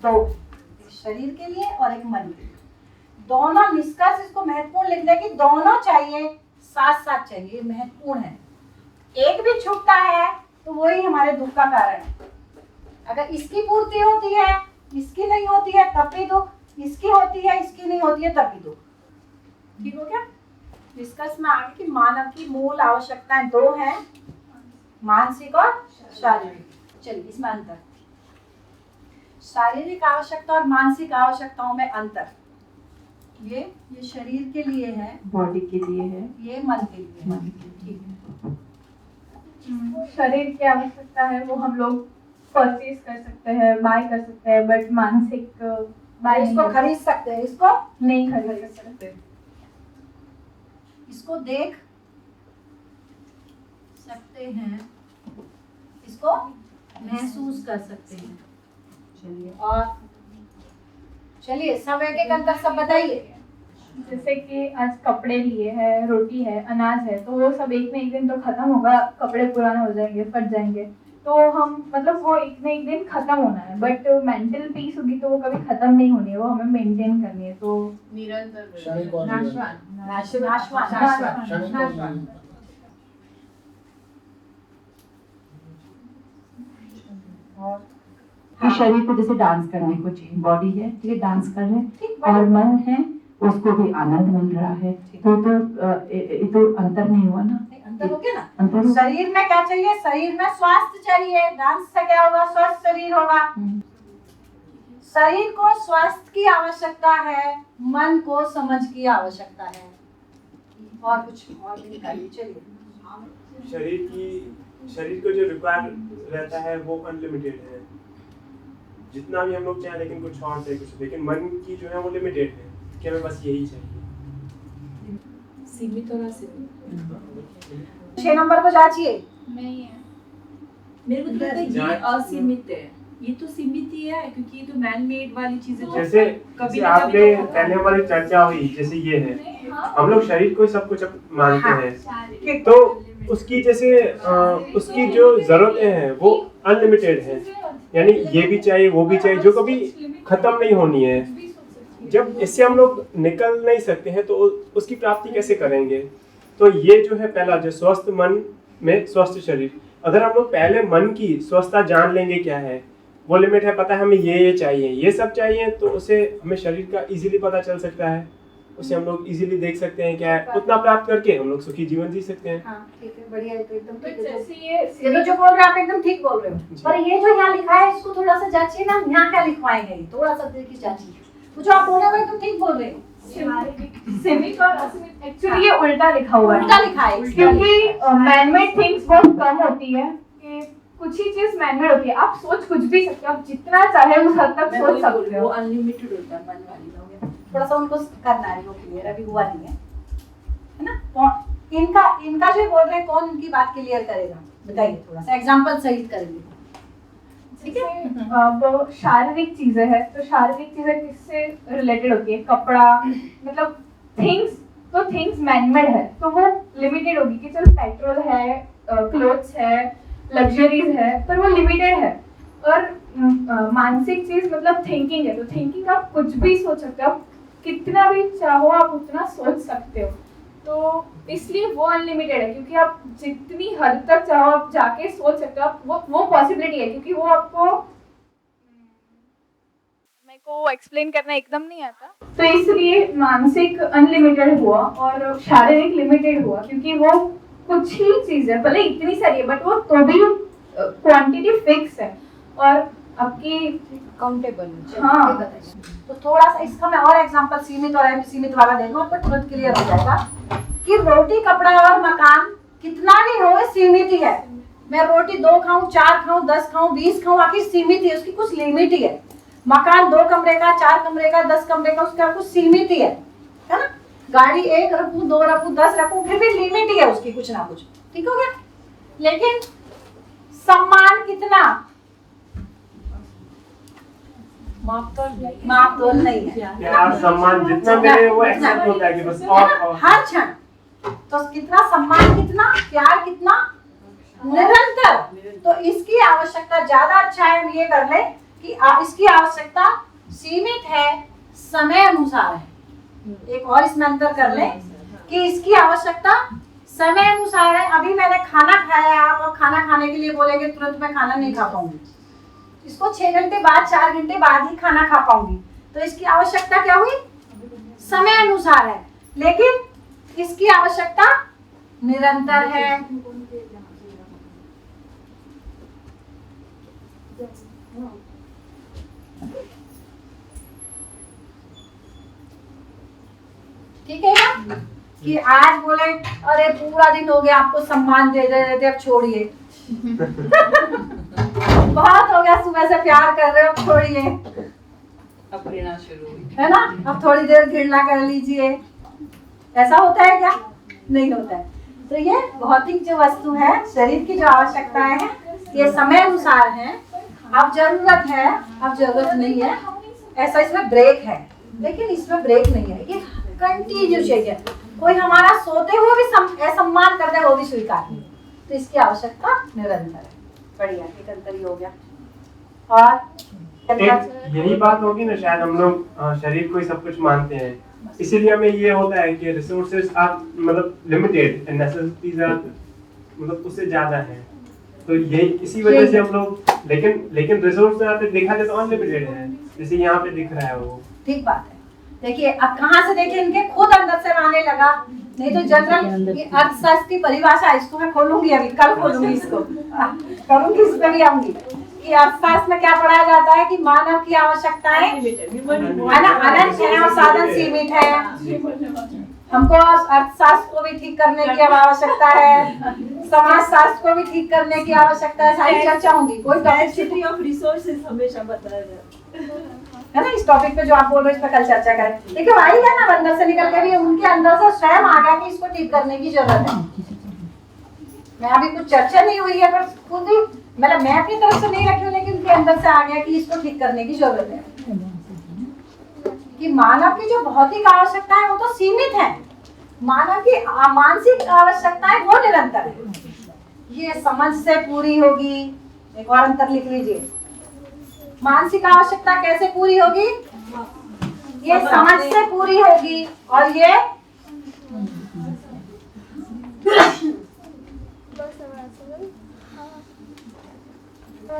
दो, एक शरीर के लिए और एक मन के लिए। दोनों निष्कर्ष इसको महत्वपूर्ण लिख ले कि दोनों चाहिए, साथ साथ चाहिए, महत्वपूर्ण है। एक भी छूटता है तो वही हमारे दुख का कारण है। अगर इसकी पूर्ति होती है, इसकी नहीं होती है तब भी दुख, इसकी होती है इसकी नहीं होती है तब भी दुख। ठीक हो गया? निष्कर्ष में आगे कि मानव की मूल आवश्यकताएं दो हैं, मानसिक और शारीरिक। चलिए इसमें अंतर, शारीरिक आवश्यकता और मानसिक आवश्यकताओं में अंतर। ये शरीर के लिए है, बॉडी के लिए है, ये मन के लिए है। मन के लिए। ठीक है। शरीर की आवश्यकता है वो हम लोग परचेज कर सकते हैं, बाय कर सकते हैं, बट मानसिक बाय इसको खरीद सकते हैं, इसको नहीं खरीद सकते। इसको देख सकते हैं, इसको महसूस कर सकते हैं। चलिए और चलिए सब एक एक अंतर सब बताइए। जैसे कि आज कपड़े लिए हैं, रोटी है, अनाज है, तो वो सब एक न एक दिन तो खत्म होगा, कपड़े पुराने हो जाएंगे, फट जाएंगे, तो हम मतलब वो एक न एक दिन खत्म होना है। बट मेंटल पीस होगी तो वो कभी खत्म नहीं होनी है, वो हमें मेंटेन करनी है। तो निरंतर नाशवान। ये शरीर को जैसे डांस करने को चाहिए, बॉडी है ठीक है, डांस कर रहे ठीक, हैं, और मन है उसको भी आनंद मिल रहा है, तो अंतर नहीं हुआ ना? अंतर हो गया ना? अंतर हो गया। शरीर में क्या चाहिए? शरीर में स्वास्थ्य चाहिए, डांस से क्या होगा? स्वस्थ शरीर होगा। शरीर को स्वास्थ्य की आवश्यकता है, मन को समझ की आवश्यकता है। और कुछ और भी निकालिए। चलिए शरीर को जो रिक्वायर रहता है वो अनलिमिटेड है, जितना भी हम लोग चाहें, लेकिन कुछ और चाहिए कुछ, लेकिन मन की जो है वो लिमिटेड है कि हमें बस यही चाहिए। सीमित और असीमित। 6 नंबर को जांचिए। नहीं है, मेरे को लगता है ये असीमित है, ये तो सीमित ही है क्योंकि ये तो मैन मेड वाली चीजें जैसे कभी आपने पहले हमारी चर्चा हुई, जैसे ये है, हम लोग शरीर को सब कुछ मानते हैं, तो उसकी जैसे उसकी जो जरूरतें हैं वो अनलिमिटेड है, यानी ये भी चाहिए वो भी चाहिए, जो कभी खत्म नहीं होनी है। जब इससे हम लोग निकल नहीं सकते हैं तो उसकी प्राप्ति कैसे करेंगे? तो ये जो है पहला, जो स्वस्थ मन में स्वस्थ शरीर, अगर हम लोग पहले मन की स्वस्थता जान लेंगे क्या है, वो लिमिट है, पता है हमें ये चाहिए, ये सब चाहिए, तो उसे हमें शरीर का इजीली पता चल सकता है, उसे हम लोग इजीली देख सकते हैं क्या है, उतना प्राप्त करके हम लोग सुखी जीवन जी सकते हैं। हाँ, ठीक है, बढ़िया है, तो एकदम ठीक है। जैसे ये तो जो बोल रहे हैं आप एकदम ठीक बोल रहे हो, पर ये जो यहाँ लिखा है इसको थोड़ा सा जांचिए ना, यहाँ क्या लिखवाएंगे, थोड़ा सा देखिए जांचिए। तो जो आप बोल रहे हो एकदम ठीक बोल रहे हो। सीमित और असीमित, एक्चुअली ये उल्टा लिखा हुआ है, उल्टा लिखा है, क्योंकि मैनमेड थिंग्स बहुत कम होती है कि कुछ ही चीज मैनमेड होती है। आप सोच कुछ भी सकते हो, आप जितना चाहे उस हद तक सोच सकते हो। वो अनलिमिटेड होता है मन वाली का। थोड़ा सा उनको करना है, वो क्लियर अभी हुआ नहीं है ना? इनका जो बोल रहे हैं, कौन इनकी बात क्लियर करेगा? बताइए, थोड़ा सा एग्जांपल सहित करेंगे। ठीक है। वो शारीरिक चीजें हैं, तो शारीरिक चीजें किससे रिलेटेड होती है? कपड़ा, मतलब थिंग्स, तो थिंग्स मैनमेड है तो वो लिमिटेड होगी कि चलो पेट्रोल है, क्लोथ्स है, लग्जरीज है, पर वो लिमिटेड है। और मानसिक चीज मतलब थिंकिंग है, तो थिंकिंग आप कुछ भी सोच सकते हो, आप कितना भी चाहो आप उतना सोच सकते हो, तो इसलिए वो अनलिमिटेड है, क्योंकि आप जितनी हद तक चाहो आप जाके सोच सकते हो। आप वो पॉसिबिलिटी है, क्योंकि वो आपको, मेरे को एक्सप्लेन करना एकदम नहीं आता, तो इसलिए मानसिक अनलिमिटेड हुआ और शारीरिक लिमिटेड हुआ, क्योंकि वो कुछ ही चीज है, भले इतनी सारी है, बट वो तो भी क्वांटिटी फिक्स है और आपकी काउंटेबल। हाँ। तो थोड़ा सा इसका मैं और एग्जांपल सीमित और असीमित वाला देंगे, आपको तुरंत क्लियर हो जाएगा कि रोटी, कपड़ा और मकान कितना भी हो सीमित ही है। मैं रोटी 2 खाऊं, 4 खाऊं, 10 खाऊं, 20 खाऊं, आखिर सीमित ही, उसकी कुछ लिमिट ही है। मकान 2 कमरे का, 4 कमरे का, 10 कमरे का, उसका कुछ सीमित ही है ना? गाड़ी 1 रखूं, 2 रखूं, 10 रखूं, फिर भी लिमिट ही है उसकी, कुछ ना कुछ। ठीक हो गया? लेकिन सम्मान कितना? मापतोल नहीं है। यार सम्मान जितना मिले वो एक्सेप्ट होता है कि बस और हर क्षण। तो कितना सम्मान, कितना प्यार, कितना निरंतर। तो इसकी आवश्यकता ज्यादा। अच्छा है हम ये कर ले कि इसकी आवश्यकता सीमित है, समय अनुसार है। एक और इसमें अंतर कर लें कि इसकी आवश्यकता समय अनुसार है। अभी मैंने खाना खाया, आप और खाना खाने के लिए बोलेंगे तुरंत मैं खाना नहीं खा पाऊंगी, इसको 6 घंटे बाद 4 घंटे बाद ही खाना खा पाऊंगी। तो इसकी आवश्यकता क्या हुई? समय अनुसार है, लेकिन इसकी आवश्यकता निरंतर है। ठीक है ना? कि आज बोले अरे पूरा दिन हो गया आपको सम्मान दे रहे थे, अब छोड़िए। बहुत हो गया, सुबह से प्यार कर रहे हो, अब छोड़िए, अब घृणा शुरू हुई है ना? अब थोड़ी देर घृणा कर लीजिए। ऐसा होता है क्या? नहीं होता है। तो ये भौतिक जो वस्तु है, शरीर की जो आवश्यकताएं हैं, ये समय अनुसार है। अब जरूरत है, अब जरूरत नहीं है, ऐसा इसमें ब्रेक है। लेकिन इसमें ब्रेक नहीं है, ये कंटिन्यू चाहिए। कोई हमारा सोते हुए भी असम्मान कर दे वो भी स्वीकार नहीं। तो इसकी आवश्यकता निरंतर है। बढ़िया, एक अंतर ही हो गया। और यही बात होगी ना, शायद हम लोग शरीर को ही सब कुछ मानते हैं, इसीलिए हमें ये होता है कि रिसोर्सेज आर मतलब लिमिटेड एंड नेसेसिटीज आर मतलब उससे ज्यादा है। तो यही इसी वजह से हम लोग लेकिन रिसोर्स में आते देखा जाए तो अनलिमिटेड है, जैसे यहाँ पे दिख रहा है वो। ठीक बात है। देखिए अब कहाँ से देखिए, इनके खुद अंदर से आने लगा। नहीं तो जनरल अर्थशास्त्र की परिभाषा, इसको मैं खोलूंगी, अभी कल खोलूंगी, इसको करूंगी, इस पे भी आऊंगी कि अर्थशास्त्र में क्या पढ़ाया जाता है कि मानव की आवश्यकताएं अनंत है और साधन सीमित है। हमको अर्थशास्त्र को भी ठीक करने की आवश्यकता है, समाज शास्त्र को भी ठीक करने की आवश्यकता है। सारी चर्चा होंगी, कोई डायवर्सिटी ऑफ रिसोर्सेज हमेशा बताया जाता है ना। इस टॉपिक पे जो आप बोल रहे हैं इस पे कल चर्चा करें। देखिए वही है ना, अंदर से निकल के भी उनके अंदर से स्वयं आ गया कि इसको ठीक करने की जरूरत है। मैं अभी कुछ चर्चा नहीं हुई है, पर खुद ही मतलब मैं अपनी तरफ से नहीं रखी हूँ, लेकिन उनके अंदर से आ गया कि इसको ठीक करने की जरूरत है। कि मानव की जो भौतिक आवश्यकता है वो तो सीमित है, मानव की मानसिक आवश्यकताएं वो निरंतर है। ये समझ से पूरी होगी। एक और अंतर लिख लीजिए, मानसिक आवश्यकता कैसे पूरी होगी? ये समझ से पूरी होगी, और ये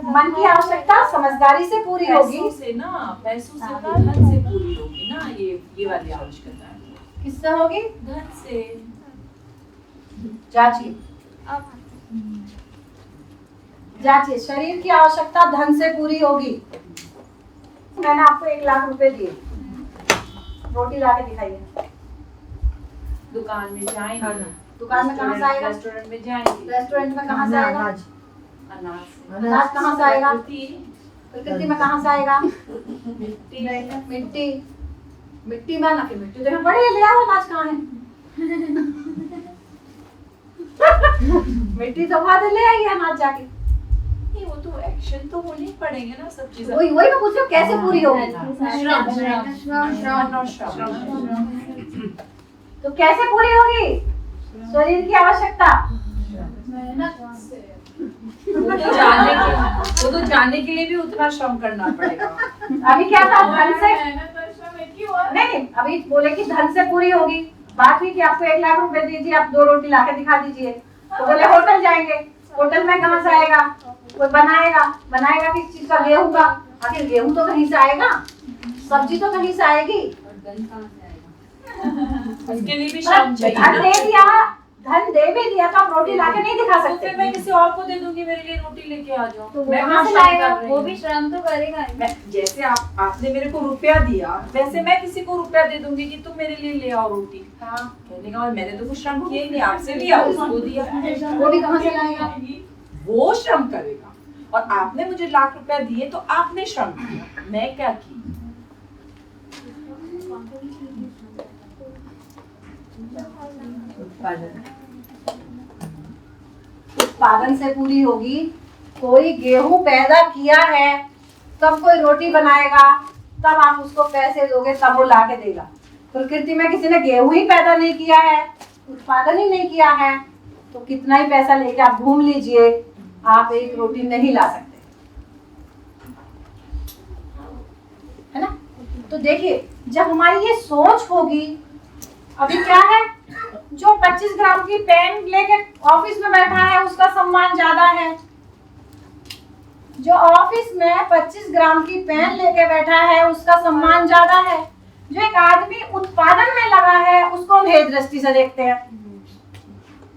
मन की आवश्यकता समझदारी से पूरी होगी। पैसों से ना, पैसों से धन से पूरी होगी ना, ये वाली आवश्यकता है। किससे होगी? धन से। जांचिए, जांचिए, शरीर की आवश्यकता धन से पूरी होगी। मैंने आपको 1 लाख रुपए दिए, रोटी ला के दिखाइए। दुकान में जाएंगे, दुकान में कहाँ से आएगा? रेस्टोरेंट में जाएंगे, रेस्टोरेंट में कहाँ से आएगा? अनाज से। अनाज कहाँ से आएगा? प्रकृति में कहाँ से आएगा? मिट्टी मिट्टी, मिट्टी में ना, फिर मिट्टी तो बड़े ले आओ, अनाज कहाँ है? मिट्टी तो वहां से ले आई है अनाज जाके। नहीं, वो तो एक्शन तो होने ही पड़ेंगे ना, सब चीजें। वही मैं पूछ रही हूँ, कैसे पूरी होगी? तो कैसे पूरी होगी शरीर की आवश्यकता? वो तो जानने के लिए भी उतना श्रम करना पड़ेगा। अभी क्या था, धन से नहीं, अभी बोले कि धन से पूरी होगी। बात हुई कि आपको 1 लाख रुपए दीजिए, आप 2 रोटी लाके दिखा दीजिए। तो बोले होटल जाएंगे, होटल में कहाँ से आएगा? कोई बनाएगा किस चीज का? गेहूं का। आखिर गेहूं तो कहीं से आएगा, सब्जी तो कहीं से आएगी। उसके लिए भी श्रम चाहिए। धन दे भी दिया तो आप रोटी लाके नहीं दिखा तो सकते। फिर मैं किसी और को दे दूंगी, मेरे लिए रोटी लेके आ जाओ। तो मैं कहाँ से श्रम लाएगा? कर रही वो हूँ। भी श्रम तो करेगा ही। जैसे आपने मेरे को रुपया दिया, वैसे मैं किसी को रुपया दे दूंगी कि तुम मेरे लिए ले आओ रोटी। हाँ, कहने का मैंने तो कुछ श्रम किया ही नहीं, आपसे लिया, उसको दिया। वो भी कहाँ से लाएगा? वो श्रम करेगा। और आपने मुझे 1 लाख रुपया दिए तो आपने श्रम किया, मैं क्या की? उत्पादन से पूरी होगी। कोई गेहूं पैदा किया है, तब कोई रोटी बनाएगा, तब आप उसको पैसे दोगे, तब वो ला के देगा। प्रकृति में किसी ने गेहूं ही पैदा नहीं किया है, उत्पादन ही नहीं किया है, तो कितना ही पैसा लेके आप घूम लीजिए, आप एक रोटी नहीं ला सकते। तो देखिए, जब हमारी ये सोच होगी, अभी क्या है, जो 25 ग्राम की पेन लेके ऑफिस में बैठा है उसका सम्मान ज्यादा है। जो ऑफिस में 25 ग्राम की पेन लेके बैठा है उसका सम्मान ज्यादा है। जो एक आदमी उत्पादन में लगा है उसको हम भेद दृष्टि से देखते हैं।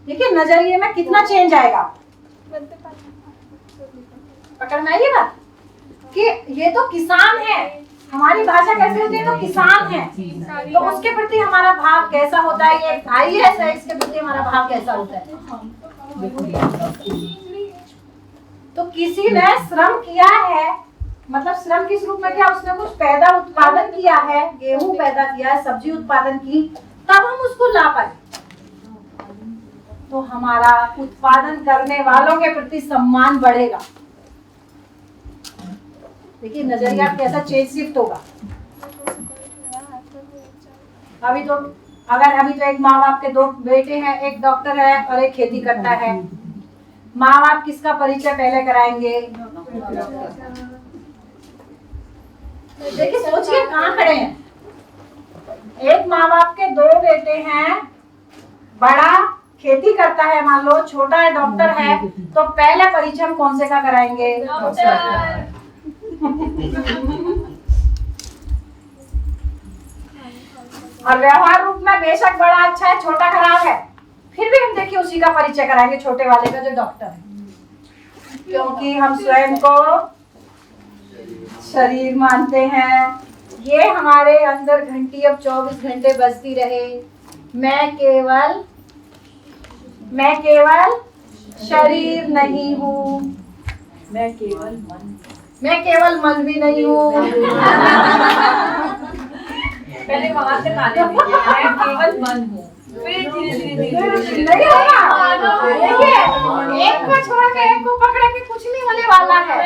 देखिए नजरिए में कितना चेंज आएगा। पकड़ में आई ये बात कि ये तो किसान है, हमारी भाषा कैसे होती है, तो किसान है, तो उसके प्रति हमारा भाव कैसा होता है, ये IAS है, इसके प्रति हमारा भाव कैसा होता है। तो किसी ने श्रम किया है, मतलब श्रम किस रूप में किया, उसने कुछ पैदा उत्पादन किया है, गेहूं पैदा किया है, सब्जी उत्पादन की, तब हम उसको ला पाए। तो हमारा उत्पादन करने वालों के प्रति सम्मान बढ़ेगा। देखिए नजरिया कैसा चेंज शिफ्ट होगा। अभी तो एक माँ बाप के 2 बेटे हैं, एक डॉक्टर है और एक खेती करता है। माँ बाप किसका परिचय पहले कराएंगे? देखिए सोचिए कहाँ खड़े हैं। एक माँ बाप के 2 बेटे हैं, बड़ा खेती करता है मान लो, छोटा है डॉक्टर है, तो पहले परिचय हम कौन से का कराएंगे? और व्यवहार रूप में बेशक बड़ा अच्छा है, छोटा खराब है, फिर भी हम देखिए उसी का परिचय कराएंगे, छोटे वाले का जो डॉक्टर है, क्योंकि हम स्वयं को शरीर मानते हैं। ये हमारे अंदर घंटी अब 24 घंटे बजती रहे, मैं केवल शरीर नहीं हूँ, मैं केवल मन भी नहीं हूँ। पहले वहां से माने मैं केवल मन हूँ, फिर धीरे नहीं होगा। देखिए एक को छोड़ के एक को पकड़ के कुछ नहीं होने वाला है।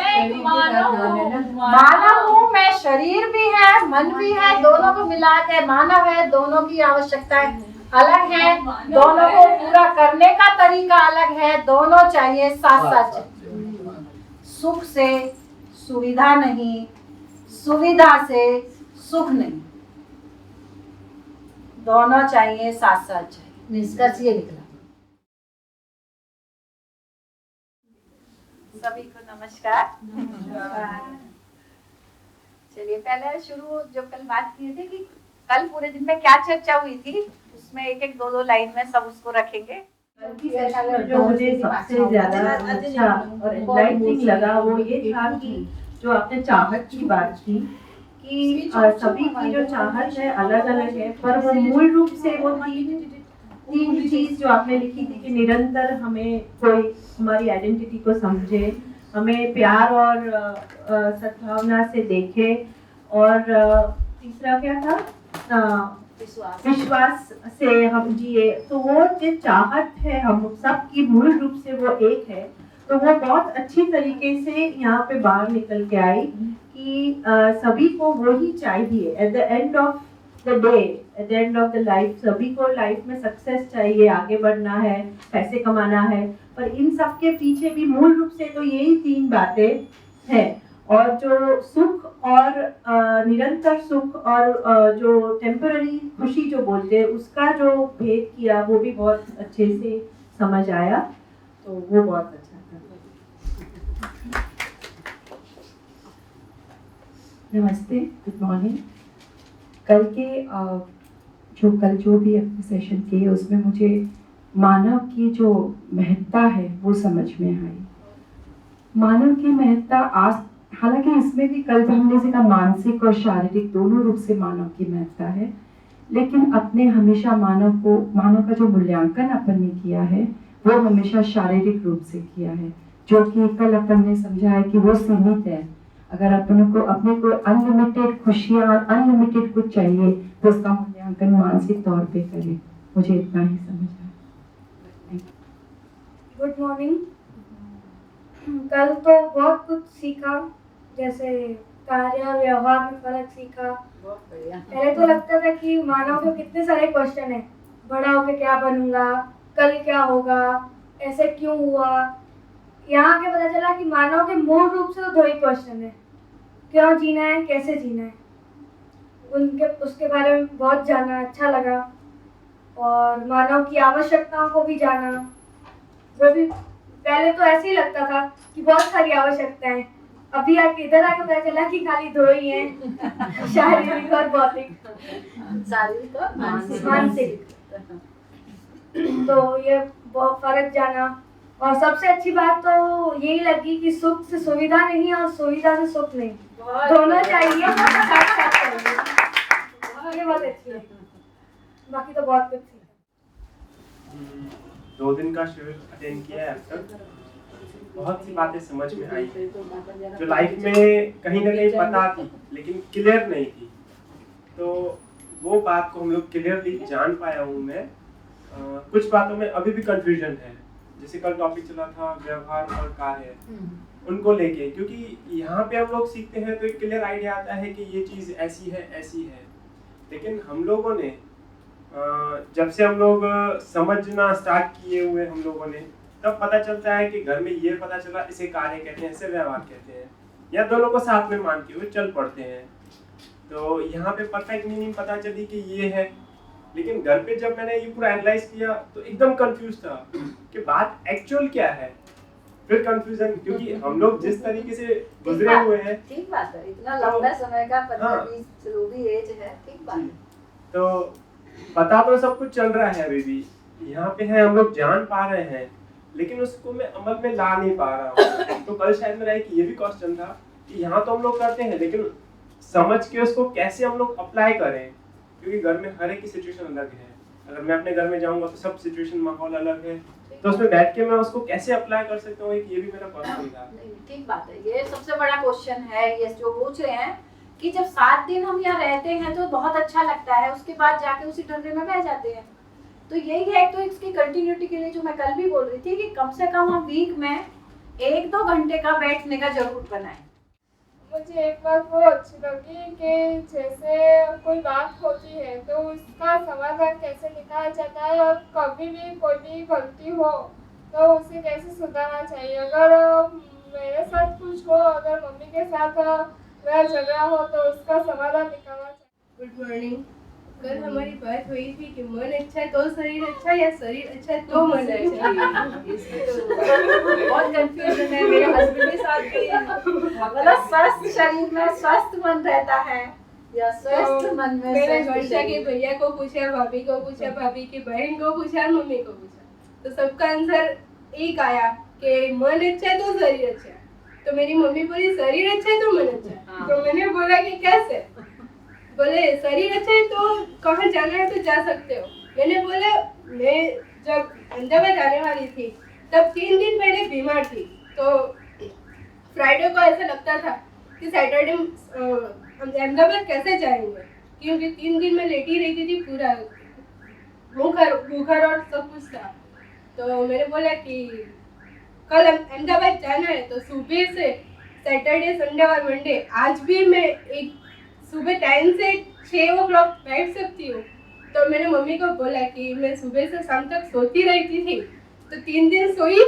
मानव हूँ मैं, शरीर भी है, मन भी है, दोनों को मिला के मानव है। दोनों की आवश्यकताएं अलग है, दोनों को पूरा करने का तरीका अलग है, दोनों चाहिए साथ साथ। सुख से सुविधा नहीं, सुविधा से सुख नहीं, दोनों चाहिए साथ साथ चाहिए। निष्कर्ष ये निकला। सभी को नमस्कार। चलिए पहले शुरू, जो कल बात की थी कि कल पूरे दिन में क्या चर्चा हुई थी, उसमें एक एक 2-2 लाइन में सब उसको रखेंगे। जो मुझे सबसे ज्यादा अच्छा और एनलाइटनिंग लगा वो ये था कि जो आपने चाहत की बात की कि सभी की जो चाहत है अलग अलग है, पर वो मूल रूप से वो तीन चीज जो आपने लिखी थी कि निरंतर हमें कोई हमारी आइडेंटिटी को समझे, हमें प्यार और सद्भावना से देखे, और तीसरा क्या था, विश्वास से हम जिए। तो वो जो चाहत है हम सब की मूल रूप से वो एक है। तो वो बहुत अच्छी तरीके से यहाँ पे बाहर निकल के आई कि सभी को वो ही चाहिए at the end of the day, at the end of the life. सभी को लाइफ में सक्सेस चाहिए, आगे बढ़ना है, पैसे कमाना है, पर इन सब के पीछे भी मूल रूप से तो यही 3 बातें हैं। और जो सुख और निरंतर सुख और जो टेम्पररी खुशी जो बोलते हैं उसका जो भेद किया वो भी बहुत अच्छे से समझ आया, तो वो बहुत अच्छा था। नमस्ते, गुड मॉर्निंग। कल जो भी अपने सेशन किए उसमें मुझे मानव की जो महत्ता है वो समझ में आई। मानव की महत्ता आज, हालांकि इसमें भी कल हमने सीखा मानसिक और शारीरिक दोनों रूप से मानव की महत्ता है, लेकिन अपने हमेशा मानव का जो मूल्यांकन अपन ने किया है वो हमेशा शारीरिक रूप से किया है, जो कि कल अपन ने समझा है कि वो सीमित है। अगर अपने को अनलिमिटेड खुशियाँ और अनलिमिटेड कुछ चाहिए तो उसका मूल्यांकन मानसिक तौर पे करें। मुझे इतना ही समझ आया। Good morning. कल तो बहुत कुछ सीखा, जैसे कार्य और व्यवहार में फर्क सीखा। पहले तो लगता था कि मानव को कितने सारे क्वेश्चन है, बड़ा होकर क्या बनूंगा, कल क्या होगा, ऐसे क्यों हुआ। यहाँ के पता चला कि मानव के मूल रूप से तो 2 ही क्वेश्चन है, क्यों जीना है, कैसे जीना है। उनके उसके बारे में बहुत जाना, अच्छा लगा। और मानव की आवश्यकताओं को भी जाना। वो भी पहले तो ऐसे ही लगता था कि बहुत सारी आवश्यकताएं, अभी आके इधर आके पता चला कि खाली 2 ही हैं, शारीरिक और भौतिक, शारीरिक और मानसिक। तो ये बहुत फर्क जाना। और सबसे अच्छी बात तो यही लगी कि सुख से सुविधा नहीं और सुविधा से सुख नहीं, दोनों चाहिए, साथ साथ चाहिए। ये बहुत अच्छी है। बाकी तो बहुत कुछ सीखा। 2 दिन का शिविर अटेंड किया है अब तक। बहुत सी बातें समझ में आई जो लाइफ में कहीं ना कहीं पता थी लेकिन क्लियर नहीं थी, तो वो बात को हम लोग क्लियरली जान पाया हूँ मैं। कुछ बातों में अभी भी कंफ्यूजन है, जैसे कल टॉपिक चला था व्यवहार और कार्य, उनको लेके, क्योंकि यहाँ पे हम लोग सीखते हैं तो एक क्लियर आइडिया आता है कि ये चीज़ ऐसी है, लेकिन हम लोगों ने जब से हम लोग समझना स्टार्ट किए हुए हम लोगों ने, तब पता चलता है कि घर में ये पता चला इसे कार्य कहते हैं, इसे व्यवहार कहते हैं, या दोनों को साथ में मान के हुए चल पड़ते हैं। तो यहाँ पे परफेक्ट मीनिंग पता चली कि ये है, लेकिन घर पे जब मैंने ये पूरा एनालाइज किया तो एकदम कंफ्यूज था कि बात एक्चुअल क्या है। फिर कंफ्यूजन, क्योंकि हम लोग जिस तरीके से गुजरे हुए हैं। ठीक बात है, इतना लंबा समय का 15-20 जो भी एज है, ठीक बात है। तो पता तो सब कुछ चल रहा है, अभी भी यहाँ पे है, हम लोग जान पा रहे हैं, लेकिन उसको मैं अमल में ला नहीं पा रहा हूँ। तो कल शायद मेरा एक ये भी क्वेश्चन था कि यहाँ तो हम लोग करते हैं, लेकिन समझ के उसको कैसे हम लोग अप्लाई करें, क्योंकि घर में हर एक की सिचुएशन अलग है। अगर मैं अपने घर में जाऊंगा तो सब सिचुएशन माहौल अलग है, तो उसमें बैठ के मैं उसको कैसे अप्लाई कर सकता हूँ, ये भी मेरा क्वेश्चन था। ठीक बात है, ये सबसे बड़ा क्वेश्चन है ये जो पूछ रहे हैं कि जब 7 दिन हम यहाँ रहते हैं तो बहुत अच्छा लगता है, उसके बाद जाके उसी डंडे में बह जाते हैं। तो यही है, तो इसकी कंटिन्यूटी के लिए जो मैं कल भी बोल रही थी कि कम से कम हम वीक में 1-2 घंटे का बैठने का जरूर बनाएं। मुझे एक बात वो अच्छी लगी कि जैसे कोई बात होती है तो उसका समाधान कैसे निकाला जाता है, और कभी भी कोई भी गलती हो तो उसे कैसे सुधारना चाहिए। अगर मेरे साथ कुछ हो, अगर मम्मी के साथ मेरा झगड़ा हो तो उसका समाधान निकालना चाहिए। Good morning. कल हमारी बात हुई थी कि मन अच्छा है तो शरीर अच्छा, या शरीर अच्छा है तो मन अच्छा। बहुत कंफ्यूजन है मेरे हस्बैंड के साथ भी। मतलब स्वस्थ शरीर में स्वस्थ मन रहता है या स्वस्थ मन में मैंने स्वस्थ वर्षा के शरीर? भैया को पूछा, भाभी को पूछा, भाभी की बहन को पूछा, मम्मी को पूछा, तो सबका आंसर एक आया कि मन अच्छा है तो शरीर अच्छा है। तो मेरी मम्मी बोली शरीर अच्छा है तो मन अच्छा है। तो मैंने बोला कि कैसे? बोले शरीर अच्छा है तो कहाँ जाना है तो जा सकते हो। मैंने बोला मैं जब अहमदाबाद आने वाली थी तब 3 दिन पहले बीमार थी, तो फ्राइडे को ऐसा लगता था कि सैटरडे हम अहमदाबाद कैसे जाएंगे, क्योंकि 3 दिन में लेटी रहती थी, पूरा बुखार और सब कुछ था। तो मैंने बोला कि कल अहमदाबाद जाना है तो सुबह से सैटरडे, संडे और मंडे, आज भी मैं एक सुबह टाइम से 6 o'clock बैठ सकती हूँ। तो मैंने मम्मी को बोला कि मैं सुबह से शाम तक सोती रहती थी, तो 3 दिन सोई?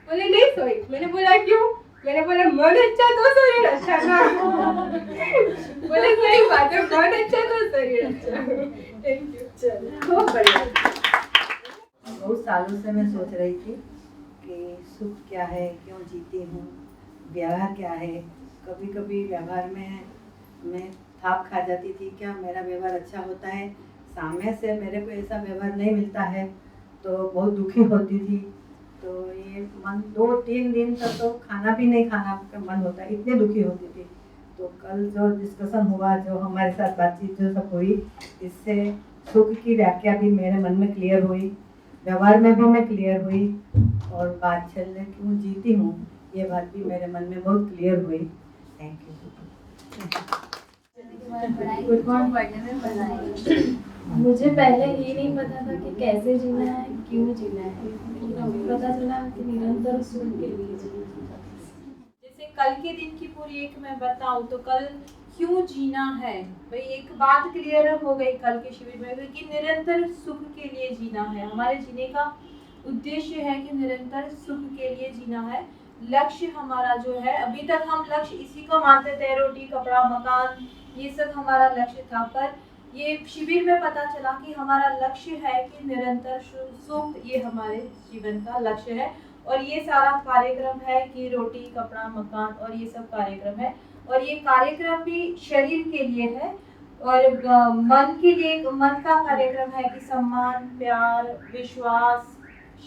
बोले नहीं सोई। मैंने बोला क्यों? मैंने बोला मन अच्छा तो शरीर अच्छा ना। बोले सही बात है, मन अच्छा तो शरीर अच्छा। Thank you. खूब बढ़िया। बहुत सालों से मैं सोच रही थी कि सुख क्या है, क्यों जीती हूँ, व्यवहार क्या है। कभी कभी व्यवहार में मैं थाप खा जाती थी, क्या मेरा व्यवहार अच्छा होता है, सामने से मेरे को ऐसा व्यवहार नहीं मिलता है, तो बहुत दुखी होती थी। तो ये मन 2-3 दिन तक तो खाना भी नहीं खाना का मन होता, इतने दुखी होती थी। तो कल जो डिस्कशन हुआ, जो हमारे साथ बातचीत जो सब हुई, इससे सुख की व्याख्या भी मेरे मन में क्लियर हुई, व्यवहार में भी मैं क्लियर हुई, और बात चलने क्यों जीती हूँ ये बात भी मेरे मन में बहुत क्लियर हुई। Thank you. गुड मॉर्निंग पढ़ने में बनाई। मुझे पहले ये नहीं पता था कि कैसे जीना है, क्यों जीना है, लेकिन पता चला कि निरंतर सुख के लिए जीना। जैसे कल के दिन की पूरी एक मैं बताऊं तो कल क्यों जीना है, भाई एक बात क्लियर हो गई कल के शिविर में कि निरंतर सुख के लिए जीना है। हमारे जीने का उद्देश्य है कि निरंतर सुख के लिए जीना है। लक्ष्य हमारा जो है, अभी तक हम लक्ष्य इसी को मानते थे, रोटी, कपड़ा, मकान, ये सब हमारा लक्ष्य था। पर ये शिविर में पता चला कि हमारा लक्ष्य है कि निरंतर सुख, ये हमारे जीवन का लक्ष्य है। और ये सारा कार्यक्रम है कि रोटी, कपड़ा, मकान और ये सब कार्यक्रम है। और ये कार्यक्रम भी शरीर के लिए है और मन के लिए, मन का कार्यक्रम है कि सम्मान, प्यार, विश्वास,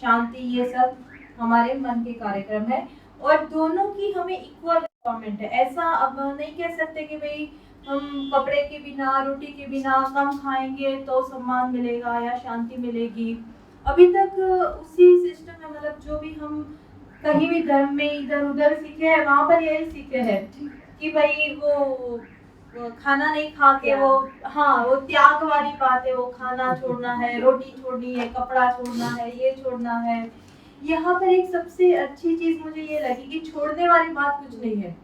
शांति, ये सब हमारे मन के कार्यक्रम है। और दोनों की हमें इक्वल रिक्वायरमेंट है। ऐसा अब नहीं कह सकते कि भाई हम कपड़े के बिना, रोटी के बिना कम खाएंगे तो सम्मान मिलेगा या शांति मिलेगी। अभी तक उसी सिस्टम में, मतलब जो भी हम कहीं भी धर्म में इधर उधर सीखे हैं, वहाँ पर यही सीखे हैं कि भाई वो खाना नहीं खा के वो, हाँ, वो त्याग वाली बात है। वो खाना छोड़ना है, रोटी छोड़नी है, कपड़ा छोड़ना है, ये छोड़ना है। यहाँ पर एक सबसे अच्छी चीज मुझे ये लगी कि छोड़ने वाली बात कुछ नहीं है।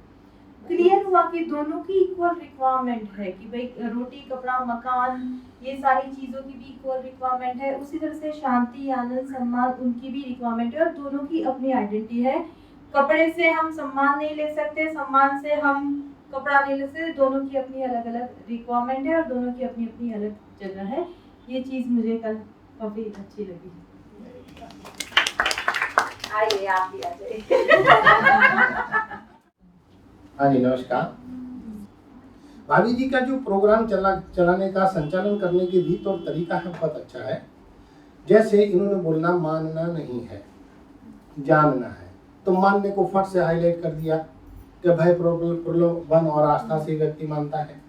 क्लियर हुआ कि दोनों की इक्वल रिक्वायरमेंट है कि भाई रोटी, कपड़ा, मकान, ये सारी चीजों की भी इक्वल रिक्वायरमेंट है। उसी तरह से शांति, आनंद, सम्मान, उनकी भी रिक्वायरमेंट है और दोनों की अपनी आइडेंटिटी है। कपड़े से हम सम्मान नहीं ले सकते, सम्मान से हम कपड़ा नहीं ले सकते। दोनों की अपनी अलग अलग रिक्वायरमेंट है और दोनों की अपनी अपनी अलग जगह है। ये चीज मुझे कल काफी अच्छी लगी। आइए आप भी आ जाइए। हाँ जी, नमस्कार। भाभी जी का जो प्रोग्राम चलाने का, संचालन करने की रीत और तरीका है बहुत अच्छा है। जैसे इन्होंने बोलना मानना नहीं है, जानना है, तो मानने को फट से हाईलाइट कर दिया कि भय, प्रलोभन और आस्था से व्यक्ति मानता है।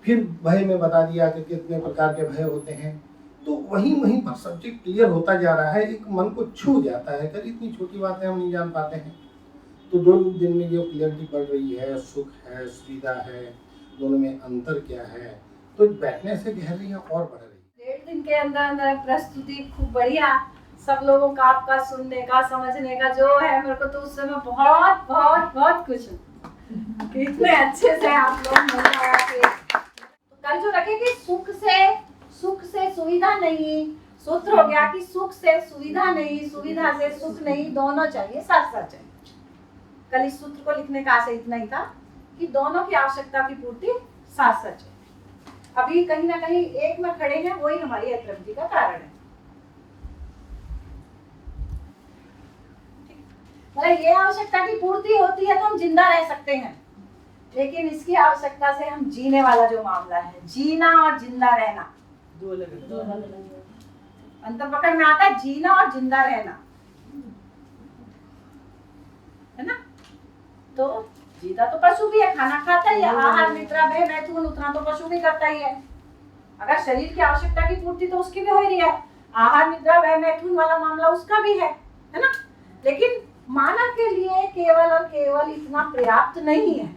फिर भय में बता दिया कि कितने प्रकार के भय होते हैं। तो वहीं पर सब्जेक्ट क्लियर होता जा रहा है, एक मन को छू जाता है कि इतनी छोटी बातें हम नहीं जान पाते हैं। तो 2 दिन में जो क्लियरिटी बढ़ रही है, सुख है, सुविधा है, दोनों में अंतर क्या है, तो बैठने से गहराइयाँ और बढ़ रही है। 1.5 दिन के अंदर प्रस्तुति खूब बढ़िया, सब लोगों का आपका सुनने का, समझने का जो है, मेरे को तो उस समय बहुत बहुत बहुत खुश हूँ कि इतने अच्छे से आप लोग मिल आया थे। कल जो रखे कि सुख से सुविधा नहीं, सूत्र हो गया कि सुख से सुविधा नहीं, सुविधा से सुख नहीं, दोनों चाहिए, साथ साथ चाहिए। कल इस सूत्र को लिखने का आशय इतना ही था कि दोनों की आवश्यकता की पूर्ति साथ साथ चाहिए। अभी कहीं ना कहीं एक में खड़े हैं, वही हमारी अतृप्ति का कारण है। मतलब ये आवश्यकता की पूर्ति होती है तो हम जिंदा रह सकते हैं, लेकिन इसकी आवश्यकता से हम जीने वाला जो मामला है, जीना और जिंदा रहना दो अलग अंतर पकड़ में आता है। जीना और जिंदा रहना है ना। तो जीता तो पशु भी है, खाना खाता ही है, आहार, निद्रा, भय, मैथुन, उतना तो पशु भी करता ही है। अगर शरीर की आवश्यकता की पूर्ति तो उसकी भी हो रही है, आहार, निद्रा, भय, मैथुन वाला मामला उसका भी है ना। लेकिन मानव के लिए केवल और केवल इतना पर्याप्त नहीं है।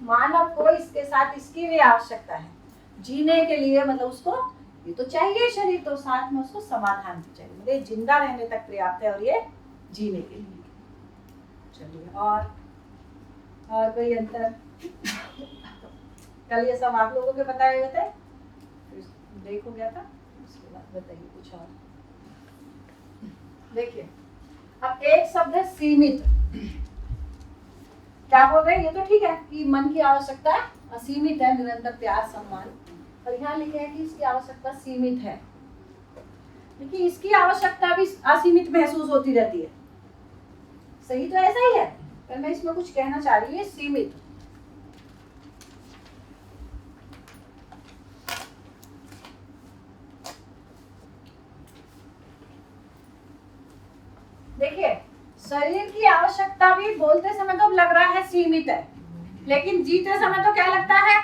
मानव को इसके साथ इसकी भी आवश्यकता है जीने के लिए। मतलब उसको ये तो चाहिए शरीर, तो साथ में उसको समाधान भी चाहिए। मतलब जिंदा रहने तक पर्याप्त है और ये जीने के लिए। चलिए, और कोई अंतर? कल ये सब आप लोगों के बताए हुए थे, ब्रेक हो गया था, उसके बाद बताइए कुछ और। देखिए, अब एक शब्द है सीमित। क्या बोल रहे हैं? ये तो ठीक है कि मन की आवश्यकता असीमित है, निरंतर प्यार, सम्मान, और यहाँ लिखे है कि इसकी आवश्यकता सीमित है। लेकिन इसकी आवश्यकता भी असीमित महसूस होती रहती है। सही तो ऐसा ही है, पर मैं इसमें कुछ कहना चाह रही हूँ, सीमित। देखिए, शरीर की आवश्यकता भी बोलते समय तो लग रहा है सीमित है, लेकिन जीते समय तो क्या लगता है?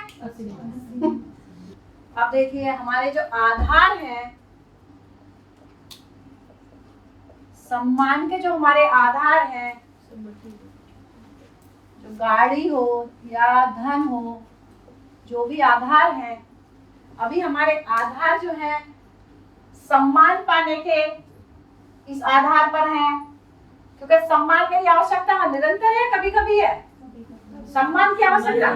अब देखिए, हमारे जो आधार हैं, सम्मान के जो हमारे आधार हैं, जो गाड़ी हो या धन हो, जो भी आधार हैं, अभी हमारे आधार जो है सम्मान पाने के इस आधार पर हैं, क्योंकि सम्मान की आवश्यकता निरंतर है, कभी कभी है। सम्मान की आवश्यकता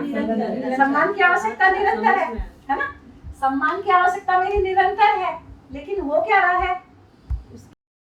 निरंतर है ना। सम्मान की आवश्यकता मेरी निरंतर है, लेकिन हो क्या रहा है?